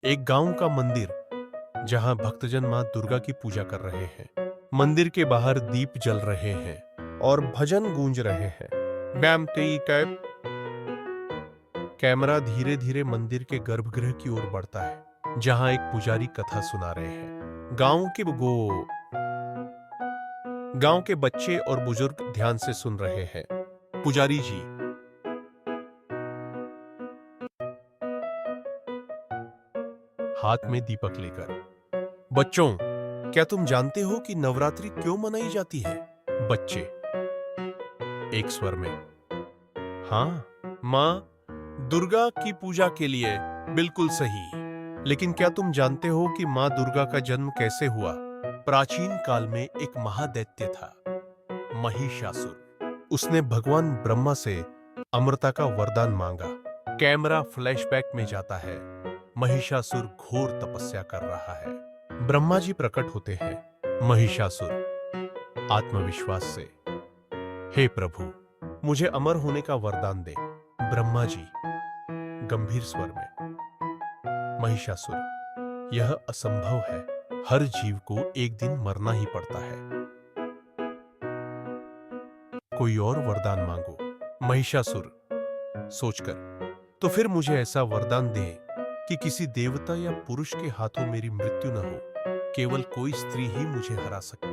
एक गांव का मंदिर जहां भक्तजन मां दुर्गा की पूजा कर रहे हैं। मंदिर के बाहर दीप जल रहे हैं और भजन गूंज रहे हैं। बैम तेई कैप। कैमरा धीरे धीरे मंदिर के गर्भगृह की ओर बढ़ता है जहां एक पुजारी कथा सुना रहे हैं। गांव के बच्चे और बुजुर्ग ध्यान से सुन रहे हैं। पुजारी जी हाथ में दीपक लेकर, बच्चों, क्या तुम जानते हो कि नवरात्रि क्यों मनाई जाती है? बच्चे एक स्वर में, हाँ मां दुर्गा की पूजा के लिए। बिल्कुल सही। लेकिन क्या तुम जानते हो कि मां दुर्गा का जन्म कैसे हुआ? प्राचीन काल में एक महादैत्य था, महिषासुर। उसने भगवान ब्रह्मा से अमरता का वरदान मांगा। कैमरा फ्लैशबैक में जाता है। महिषासुर घोर तपस्या कर रहा है। ब्रह्मा जी प्रकट होते हैं। महिषासुर आत्मविश्वास से, हे प्रभु, मुझे अमर होने का वरदान दे। ब्रह्मा जी गंभीर स्वर में, महिषासुर, यह असंभव है। हर जीव को एक दिन मरना ही पड़ता है। कोई और वरदान मांगो। महिषासुर सोचकर, तो फिर मुझे ऐसा वरदान दे कि किसी देवता या पुरुष के हाथों मेरी मृत्यु न हो। केवल कोई स्त्री ही मुझे हरा सके।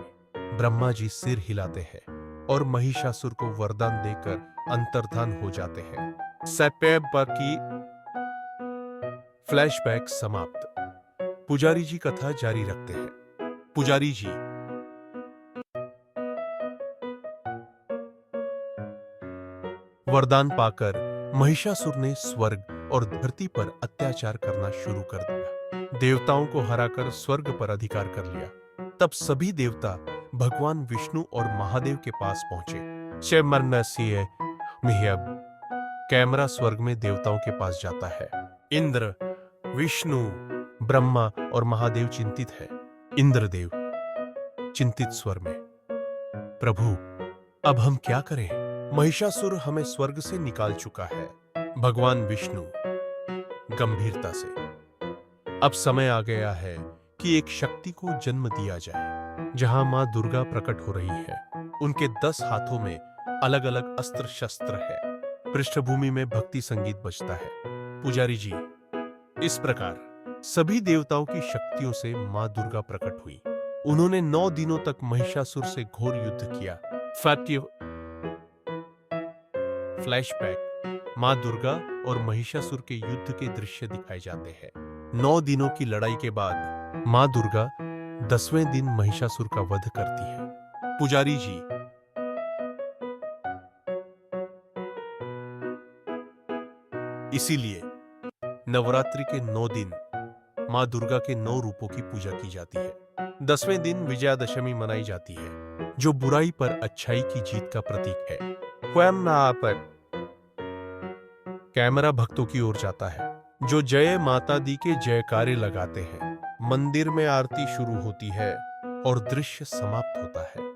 ब्रह्मा जी सिर हिलाते हैं और महिषासुर को वरदान देकर अंतर्धान हो जाते हैं। सैपेबा की फ्लैशबैक समाप्त। पुजारी जी कथा जारी रखते हैं। पुजारी जी वरदान पाकर महिषासुर ने स्वर्ग और धरती पर अत्याचार करना शुरू कर दिया। देवताओं को हराकर स्वर्ग पर अधिकार कर लिया। तब सभी देवता भगवान विष्णु और महादेव के पास पहुंचे। शेमरनसीय मिहब। कैमरा स्वर्ग में देवताओं के पास जाता है। इंद्र, विष्णु, ब्रह्मा और महादेव चिंतित है। इंद्रदेव चिंतित स्वर में, प्रभु, अब हम क्या करें? महिषासुर हमें स्वर्ग से निकाल चुका है। भगवान विष्णु गंभीरता से, अब समय आ गया है कि एक शक्ति को जन्म दिया जाए। जहां मां दुर्गा प्रकट हो रही है, उनके 10 हाथों में अलग अलग अस्त्र शस्त्र है। पृष्ठभूमि में भक्ति संगीत बजता है। पुजारी जी, इस प्रकार सभी देवताओं की शक्तियों से मां दुर्गा प्रकट हुई। उन्होंने 9 दिनों तक महिषासुर से घोर युद्ध किया। फ्लैशबैक, मां दुर्गा और महिषासुर के युद्ध के दृश्य दिखाए जाते हैं। 9 दिनों की लड़ाई के बाद मां दुर्गा 10वें दिन महिषासुर का वध करती है। पुजारी जी, इसीलिए नवरात्रि के 9 दिन मां दुर्गा के 9 रूपों की पूजा की जाती है। 10वें दिन विजयादशमी मनाई जाती है, जो बुराई पर अच्छाई की जीत का प्रतीक है। पर कैमरा भक्तों की ओर जाता है, जो जय माता दी के जयकारे लगाते हैं। मंदिर में आरती शुरू होती है और दृश्य समाप्त होता है।